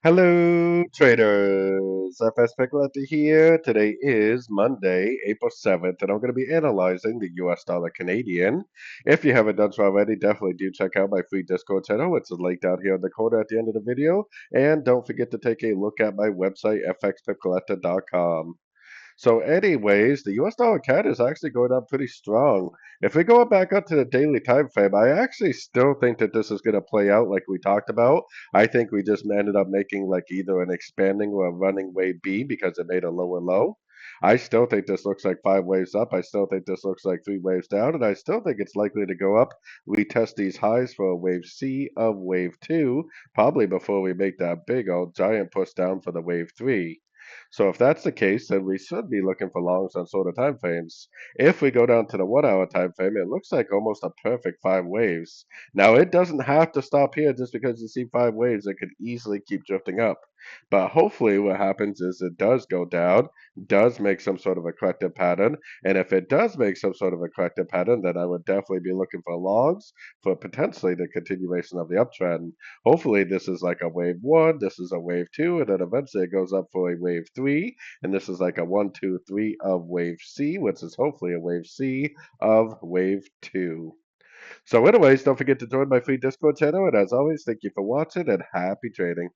Hello, traders. FX Pip Collector here. Today is Monday, April 7th, and I'm going to be analyzing the US dollar Canadian. If you haven't done so already, definitely do check out my free Discord channel. It's linked down here in the corner at the end of the video. And don't forget to take a look at my website, fxpipcollector.com. So, anyways, the US dollar CAD is actually going up pretty strong. If we go back up to the daily time frame, I actually still think that this is going to play out like we talked about. I think we just ended up making like either an expanding or a running wave B because it made a lower low. I still think this looks like five waves up. I still think this looks like three waves down, and I still think it's likely to go up. We test these highs for a wave C of wave two, probably before we make that big old giant push down for the wave three. So if that's the case, then we should be looking for longs on sort of time frames. If we go down to the 1 hour time frame, it looks like almost a perfect five waves. Now it doesn't have to stop here just because you see five waves. It could easily keep drifting up. But hopefully what happens is it does go down, does make some sort of a corrective pattern. And if it does make some sort of a corrective pattern, then I would definitely be looking for longs for potentially the continuation of the uptrend. Hopefully this is like a wave one, this is a wave two, and then eventually it goes up for a wave three, and this is like a one, two, three of wave C, which is hopefully a wave C of wave two. So anyways, don't forget to join my free Discord channel, and as always, thank you for watching and happy trading.